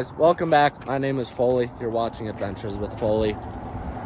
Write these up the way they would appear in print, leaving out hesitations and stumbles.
Guys, welcome back. My name is Foley. You're watching Adventures with Foley.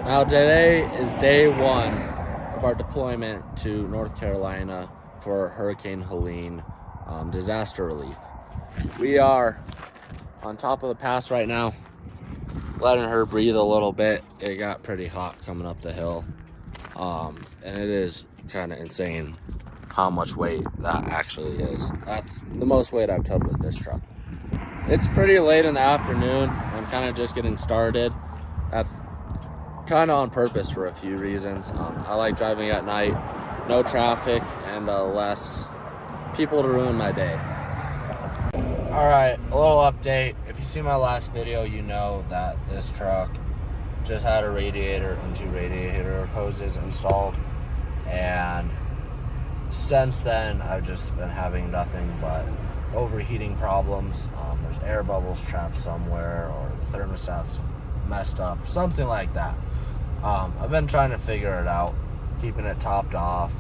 Now today is day one of our deployment to North Carolina for Hurricane Helene disaster relief. We are on top of the pass right now, letting her breathe a little bit. It got pretty hot coming up the hill, and it is kind of insane how much weight that actually is. That's the most weight I've towed with this truck. It's pretty late in the afternoon. I'm kind of just getting started. That's kind of on purpose for a few reasons. I like driving at night, no traffic, and less people to ruin my day. Alright, a little update. If you see my last video, you know that this truck just had a radiator and two radiator hoses installed. And since then, I've just been having nothing but overheating problems. There's air bubbles trapped somewhere, or the thermostat's messed up, something like that. I've been trying to figure it out, keeping it topped off,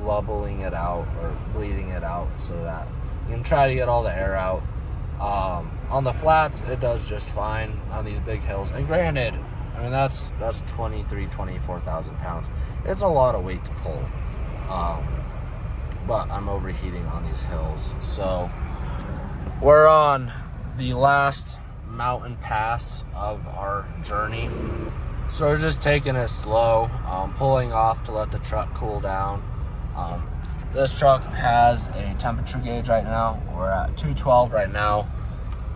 bubbling it out or bleeding it out so that you can try to get all the air out. On the flats, it does just fine on these big hills. And granted, I mean, that's 24,000 pounds. It's a lot of weight to pull. But I'm overheating on these hills. So we're on the last mountain pass of our journey. So we're just taking it slow, pulling off to let the truck cool down. This truck has a temperature gauge right now. We're at 212 right now.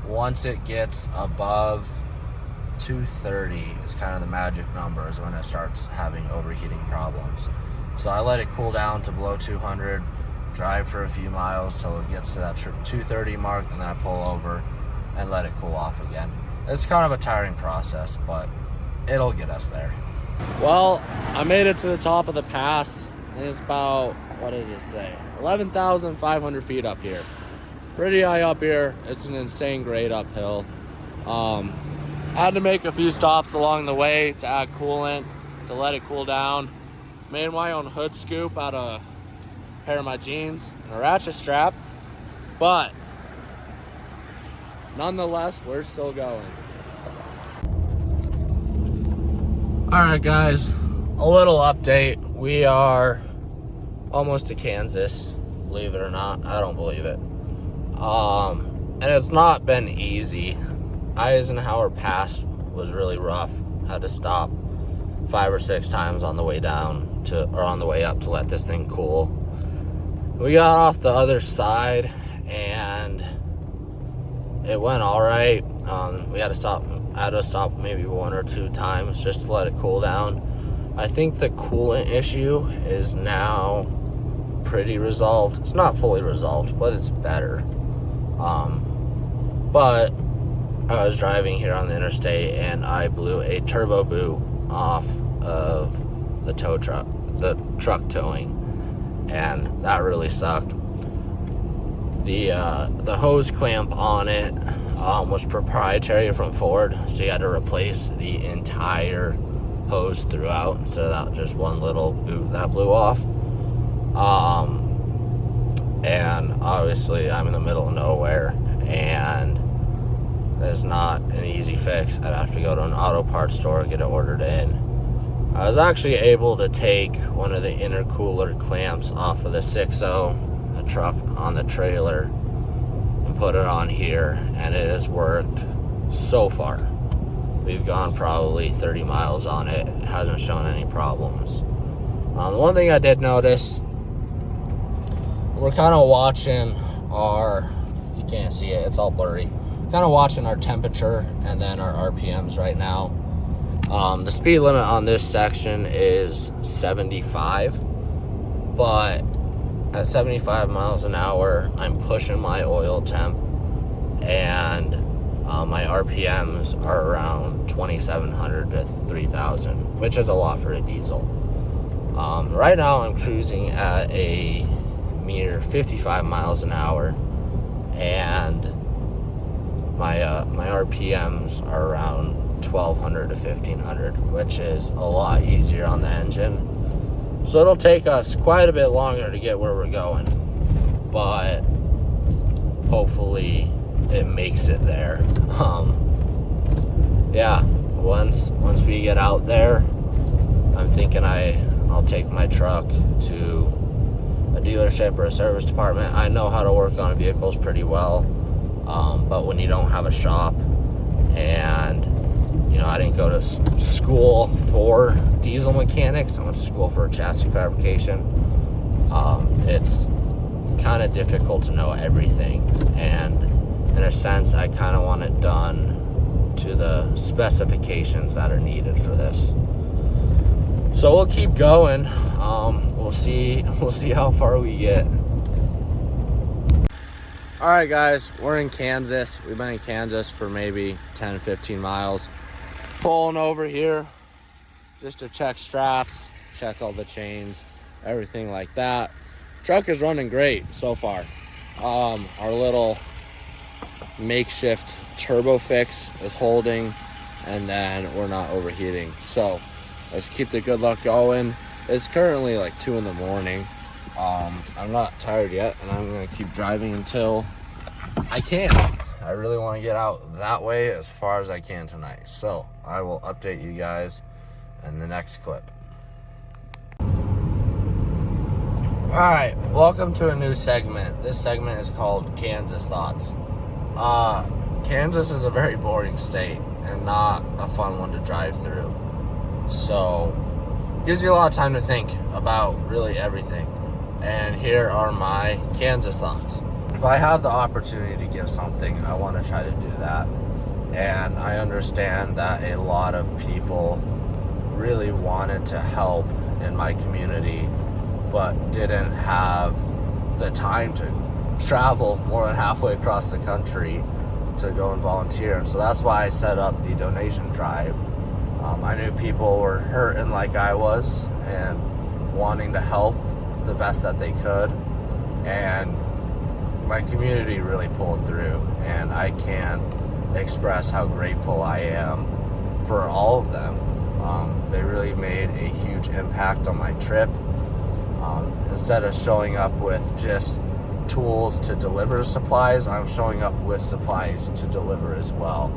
Once it gets above 230 is kind of the magic number, is when it starts having overheating problems. So I let it cool down to below 200, drive for a few miles till it gets to that 230 mark, and then I pull over and let it cool off again. It's kind of a tiring process, but it'll get us there. Well, I made it to the top of the pass, and it's about, what does it say? 11,500 feet up here. Pretty high up here. It's an insane grade uphill. I had to make a few stops along the way to add coolant, to let it cool down. Made my own hood scoop out of a pair of my jeans and a ratchet strap, but nonetheless, we're still going. Alright guys, a little update. We are almost to Kansas, believe it or not. I don't believe it. And it's not been easy. Eisenhower Pass was really rough. Had to stop 5 or 6 times on the way down or on the way up to let this thing cool. We got off the other side and it went all right. We had to stop maybe 1 or 2 times just to let it cool down. I think the coolant issue is now pretty resolved. It's not fully resolved, but it's better. But I was driving here on the interstate and I blew a turbo boot off of the truck towing, and that really sucked. The hose clamp on it was proprietary from Ford, so you had to replace the entire hose throughout instead of that just one little boot that blew off. And obviously I'm in the middle of nowhere, and there's not an easy fix. I'd have to go to an auto parts store, get it ordered in. I was actually able to take one of the intercooler clamps off of the 6.0, the truck on the trailer, and put it on here, and it has worked so far. We've gone probably 30 miles on it. It hasn't shown any problems. The one thing I did notice, we're kind of watching our, you can't see it, it's all blurry, kind of watching our temperature and then our RPMs right now. The speed limit on this section is 75, but at 75 miles an hour, I'm pushing my oil temp, and my RPMs are around 2,700 to 3,000, which is a lot for a diesel. Right now, I'm cruising at a mere 55 miles an hour, and my RPMs are around 1,200 to 1,500, which is a lot easier on the engine. So it'll take us quite a bit longer to get where we're going, but hopefully it makes it there. Yeah, once we get out there, I'm thinking I'll take my truck to a dealership or a service department. I know how to work on vehicles pretty well, but when you don't have a shop, and I didn't go to school for diesel mechanics, I went to school for chassis fabrication. It's kind of difficult to know everything, and in a sense I kind of want it done to the specifications that are needed for this. So we'll keep going. We'll see how far we get. All right, guys, we're in Kansas. We've been in Kansas for maybe 10 15 miles. Pulling over here just to check straps, check all the chains, everything like that. Truck is running great so far. Our little makeshift turbo fix is holding, and then we're not overheating. So let's keep the good luck going. It's currently like 2 in the morning. I'm not tired yet, and I'm gonna keep driving until I can. I really want to get out that way as far as I can tonight. So I will update you guys in the next clip. Alright, welcome to a new segment. This segment is called Kansas Thoughts. Kansas is a very boring state and not a fun one to drive through. So, gives you a lot of time to think about really everything. And here are my Kansas thoughts. If I have the opportunity to give something, I want to try to do that. And I understand that a lot of people really wanted to help in my community, but didn't have the time to travel more than halfway across the country to go and volunteer. And so that's why I set up the donation drive. I knew people were hurting like I was and wanting to help the best that they could, and my community really pulled through, and I can't express how grateful I am for all of them. They really made a huge impact on my trip. Instead of showing up with just tools to deliver supplies, I'm showing up with supplies to deliver as well,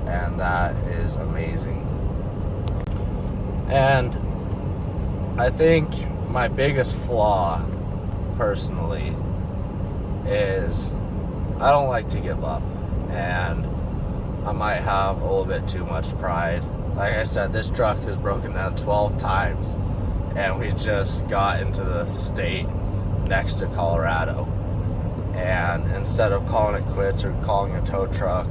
and that is amazing. And I think my biggest flaw personally is I don't like to give up, and I might have a little bit too much pride. Like I said, this truck has broken down 12 times, and we just got into the state next to Colorado. And instead of calling it quits or calling a tow truck,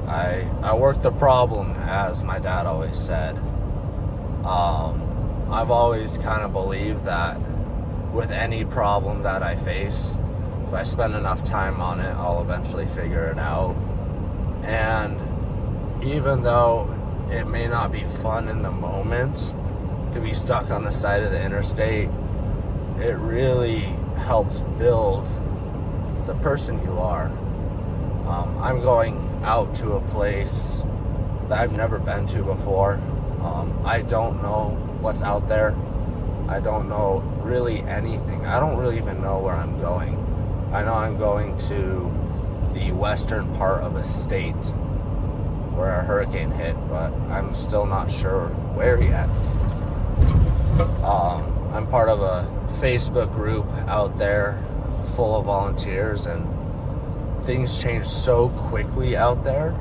I worked the problem, as my dad always said. I've always kind of believed that with any problem that I face, if I spend enough time on it, I'll eventually figure it out. And even though it may not be fun in the moment to be stuck on the side of the interstate, it really helps build the person you are. I'm going out to a place that I've never been to before. I don't know what's out there. I don't know really anything. I don't really even know where I'm going. I know I'm going to the western part of a state where a hurricane hit, but I'm still not sure where yet. I'm part of a Facebook group out there full of volunteers, and things change so quickly out there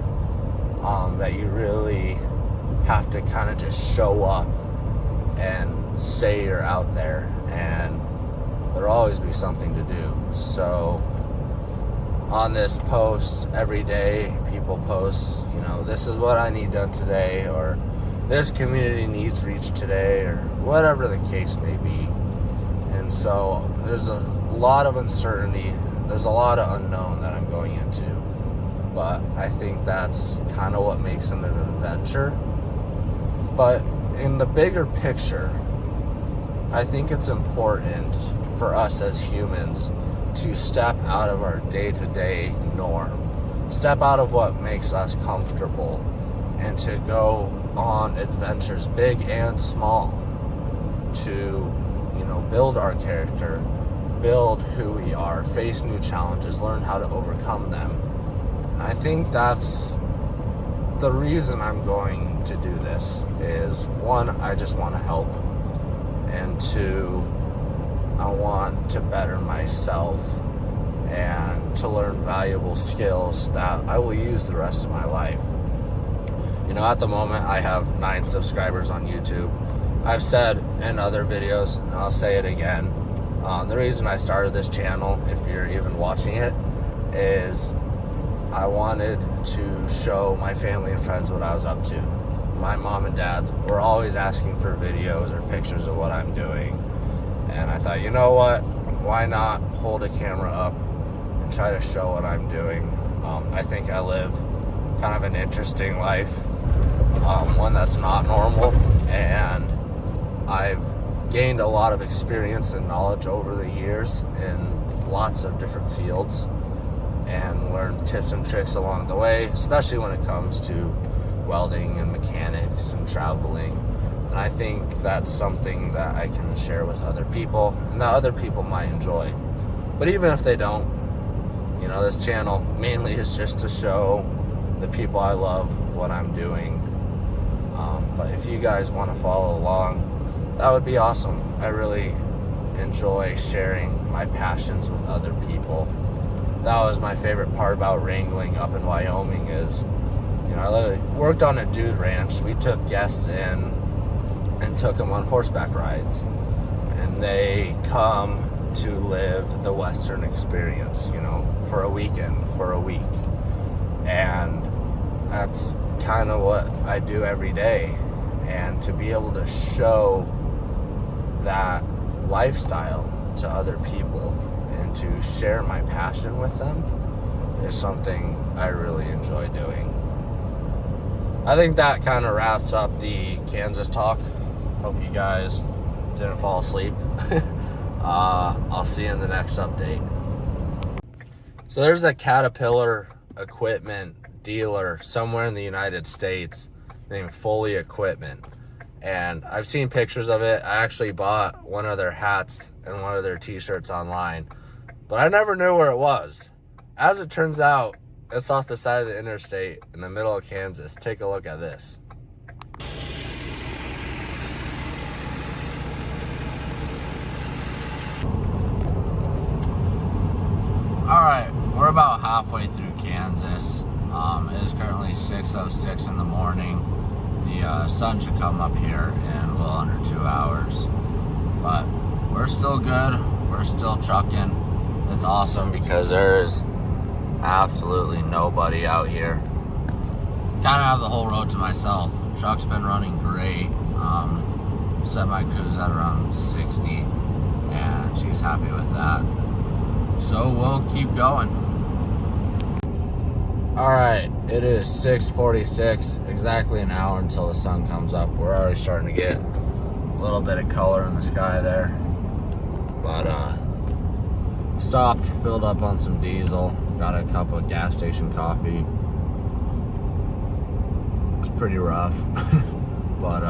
that you really have to kind of just show up and say you're out there, and there'll always be something to do. So on this post every day, people post, this is what I need done today, or this community needs reached today, or whatever the case may be. And so there's a lot of uncertainty, there's a lot of unknown that I'm going into, but I think that's kind of what makes it an adventure. But in the bigger picture, I think it's important for us as humans to step out of our day-to-day norm, step out of what makes us comfortable, and to go on adventures, big and small, to build our character, build who we are, face new challenges, learn how to overcome them. I think that's the reason I'm going to do this. Is one, I just want to help, and two, I want to better myself and to learn valuable skills that I will use the rest of my life. You know, at the moment I have 9 subscribers on YouTube. I've said in other videos, and I'll say it again, the reason I started this channel, if you're even watching it, is I wanted to show my family and friends what I was up to. My mom and dad were always asking for videos or pictures of what I'm doing. And I thought, you know what? Why not hold a camera up and try to show what I'm doing? I think I live kind of an interesting life, one that's not normal, and I've gained a lot of experience and knowledge over the years in lots of different fields, and learned tips and tricks along the way, especially when it comes to welding and mechanics and traveling. And I think that's something that I can share with other people and that other people might enjoy. But even if they don't, you know, this channel mainly is just to show the people I love what I'm doing. But if you guys want to follow along, that would be awesome. I really enjoy sharing my passions with other people. That was my favorite part about wrangling up in Wyoming is, you know, I worked on a dude ranch. We took guests in and took them on horseback rides. And they come to live the Western experience, you know, for a weekend, for a week. And that's kind of what I do every day. And to be able to show that lifestyle to other people and to share my passion with them is something I really enjoy doing. I think that kind of wraps up the Kansas talk. Hope you guys didn't fall asleep. I'll see you in the next update. So there's a Caterpillar equipment dealer somewhere in the United States named Foley Equipment, and I've seen pictures of it. I actually bought one of their hats and one of their t-shirts online, but I never knew where it was. As it turns out, it's off the side of the interstate in the middle of Kansas. Take a look at this. Alright, we're about halfway through Kansas. It is currently 6:06 in the morning. The sun should come up here in a little under 2 hours. But we're still good. We're still trucking. It's awesome because there is absolutely nobody out here. Kind of have the whole road to myself. Truck's been running great. Set my cruise at around 60, and she's happy with that. So we'll keep going. Alright, it is 6:46, exactly an hour until the sun comes up. We're already starting to get a little bit of color in the sky there. But stopped, filled up on some diesel, got a cup of gas station coffee. It's pretty rough. But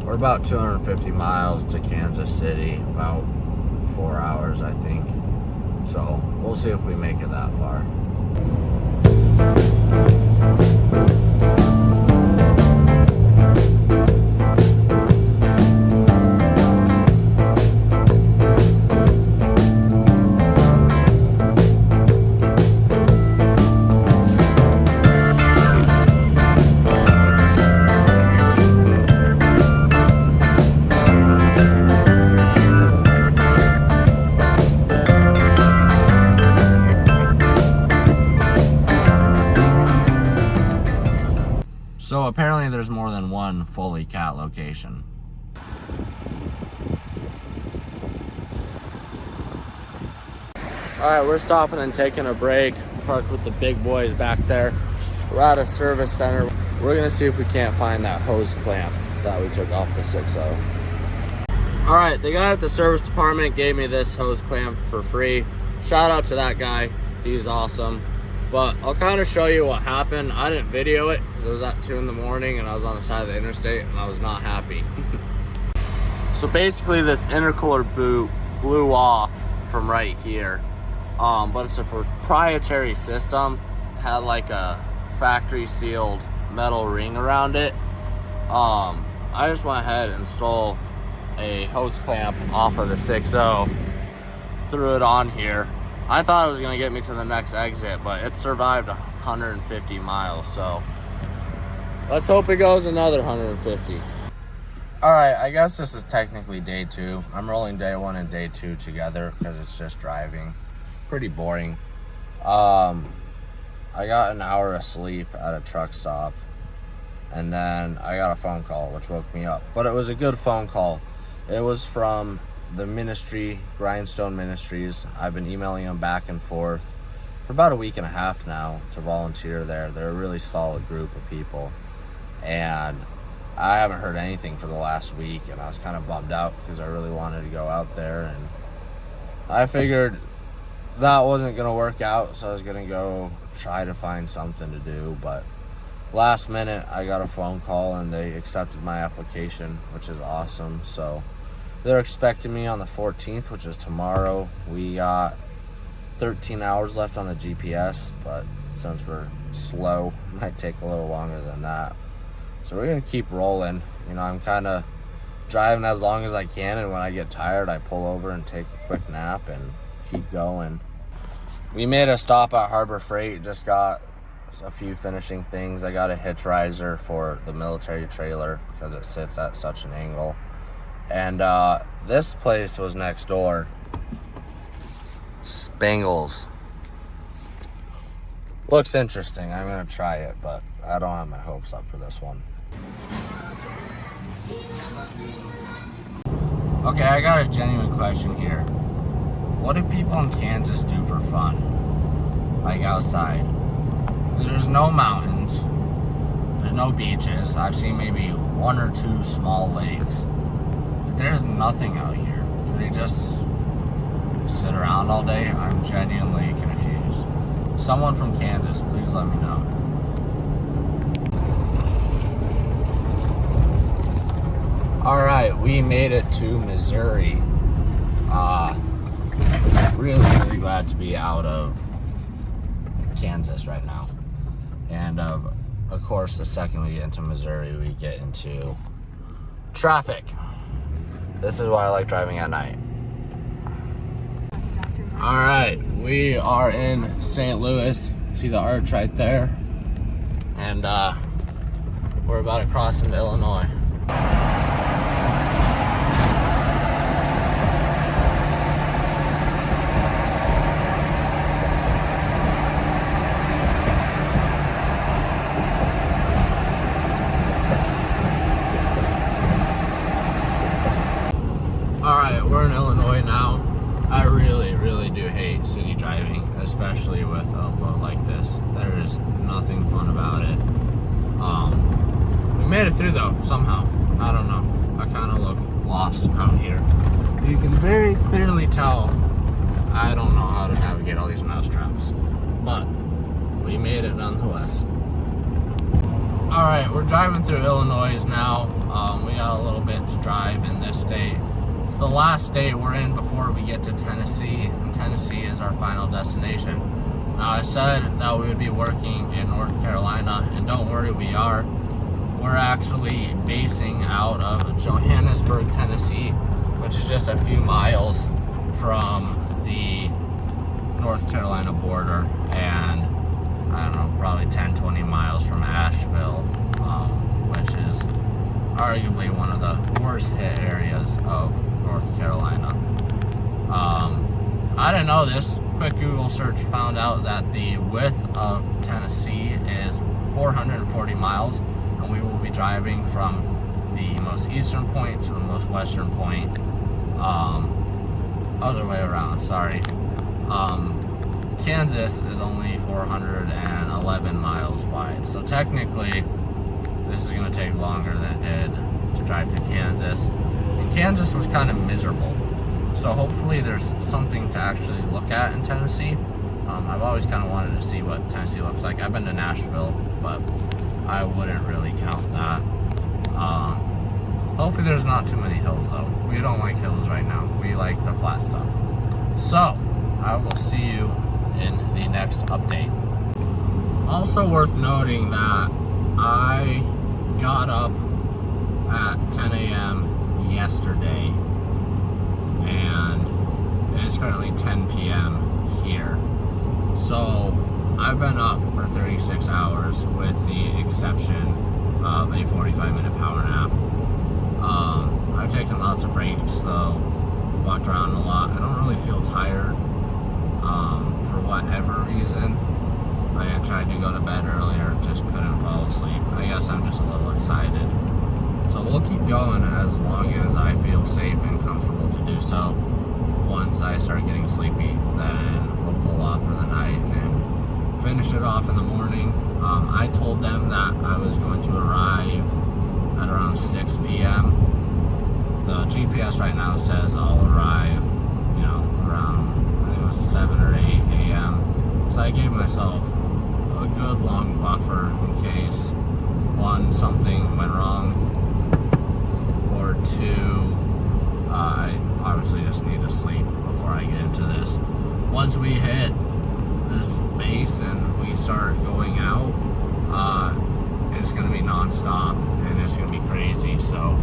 we're about 250 miles to Kansas City, about 4 hours I think. So we'll see if we make it that far. So apparently there's more than one Foley Cat location. Alright, we're stopping and taking a break. Parked with the big boys back there. We're at a service center. We're gonna see if we can't find that hose clamp that we took off the 6.0. Alright, the guy at the service department gave me this hose clamp for free. Shout out to that guy, he's awesome. But I'll kind of show you what happened. I didn't video it because it was at 2 in the morning and I was on the side of the interstate and I was not happy. So basically this intercooler boot blew off from right here. But it's a proprietary system had like a factory sealed metal ring around it. I just went ahead and stole a hose clamp off of the 6.0, threw it on here. I thought it was going to get me to the next exit, but it survived 150 miles, so let's hope it goes another 150. Alright, I guess this is technically day 2. I'm rolling day 1 and day 2 together because it's just driving. Pretty boring. I got an hour of sleep at a truck stop, and then I got a phone call which woke me up. But it was a good phone call. It was from the ministry, Grindstone Ministries. I've been emailing them back and forth for about a week and a half now to volunteer there. They're a really solid group of people, and I haven't heard anything for the last week, and I was kind of bummed out because I really wanted to go out there, and I figured that wasn't going to work out, so I was going to go try to find something to do. But last minute I got a phone call and they accepted my application, which is awesome. So they're expecting me on the 14th, which is tomorrow. We got 13 hours left on the GPS, but since we're slow, it might take a little longer than that. So we're going to keep rolling. You know, I'm kind of driving as long as I can, and when I get tired, I pull over and take a quick nap and keep going. We made a stop at Harbor Freight, just got a few finishing things. I got a hitch riser for the military trailer because it sits at such an angle. And this place was next door. Spangles. Looks interesting. I'm going to try it, but I don't have my hopes up for this one. Okay, I got a genuine question here. What do people in Kansas do for fun? Like outside? There's no mountains. There's no beaches. I've seen maybe 1 or 2 small lakes. But there's nothing out here. Do they just sit around all day? I'm genuinely confused. Someone from Kansas, please let me know. Alright, we made it to Missouri. Really glad to be out of Kansas right now. And of course, the second we get into Missouri, we get into traffic. This is why I like driving at night. Alright, we are in St. Louis. See the arch right there? And we're about to cross into Illinois. Alright, we're in Illinois now. I really do hate city driving, especially with a load like this. There is nothing fun about it. We made it through though, somehow. I don't know. I kind of look lost out here. You can very clearly tell I don't know how to navigate all these mousetraps. But we made it nonetheless. Alright, we're driving through Illinois now. We got a little bit to drive in this state. It's the last state we're in before we get to Tennessee, and Tennessee is our final destination. Now, I said that we would be working in North Carolina, and don't worry, we are. We're actually basing out of Johannesburg, Tennessee, which is just a few miles from the North Carolina border, and I don't know, probably 10-20 miles from Asheville, which is arguably one of the worst hit areas of North Carolina. I didn't know this. Quick Google search found out that the width of Tennessee is 440 miles, and we will be driving from the most eastern point to the most western point. Other way around, sorry. Kansas is only 411 miles wide, so technically this is going to take longer than it did to drive through Kansas. And Kansas was kind of miserable, so hopefully there's something to actually look at in Tennessee. I've always kind of wanted to see what Tennessee looks like. I've been to Nashville, but I wouldn't really count that. Hopefully there's not too many hills though. We don't like hills right now. We like the flat stuff. So, I will see you in the next update. Also worth noting that I got up at 10 a.m. yesterday, and it is currently 10 p.m. here. So I've been up for 36 hours with the exception of a 45-minute power nap. I've taken lots of breaks though, walked around a lot. I don't really feel tired for whatever reason. I tried to go to bed earlier, just couldn't fall asleep. I guess I'm just a little excited. So we'll keep going as long as I feel safe and comfortable to do so. Once I start getting sleepy, then we'll pull off for the night and finish it off in the morning. I told them that I was going to arrive at around 6 p.m. The GPS right now says I'll arrive, around, I think it was 7 or 8 a.m. So I gave myself a good long buffer in case, one, something went wrong, or two, I obviously just need to sleep before I get into this. Once we hit this base and we start going out, it's going to be non-stop and it's going to be crazy. So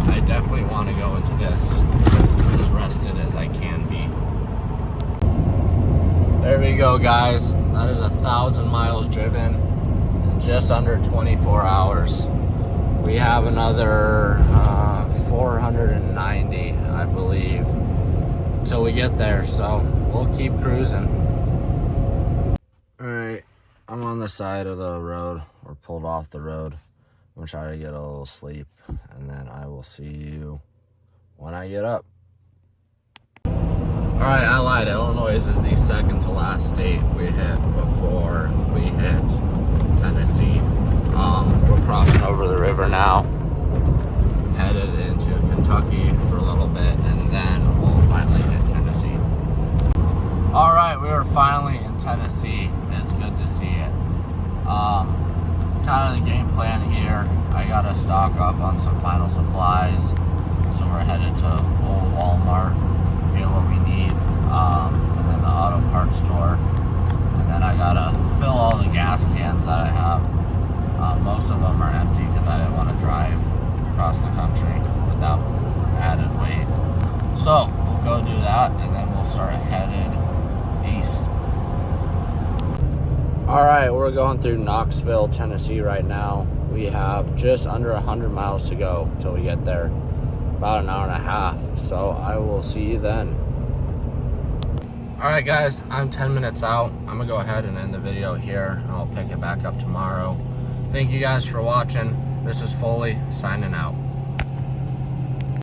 I definitely want to go into this as rested as I can be. There we go, guys. That is 1,000 miles driven in just under 24 hours. We have another 490, I believe, until we get there. So we'll keep cruising. All right, I'm on the side of the road, or pulled off the road. I'm gonna try to get a little sleep, and then I will see you when I get up. All right, I lied. Illinois is the second to last state we hit before we hit Tennessee. We're crossing over the river now, headed into Kentucky for a little bit, and then we'll finally hit Tennessee. All right, we are finally in Tennessee. It's good to see it. Kind of the game plan here. I gotta stock up on some final supplies, so we're headed to old Walmart, get what we need, and then the auto parts store, and then I gotta fill all the gas cans that I have. Most of them are empty because I didn't want to drive across the country without added weight. So we'll go do that, and then we'll start headed east. All right, we're going through Knoxville, Tennessee right now. We have just under 100 miles to go till we get there, about an hour and a half. So I will see you then. All right, guys, I'm 10 minutes out. I'm gonna go ahead and end the video here, and I'll pick it back up tomorrow. Thank you guys for watching. This is Foley signing out.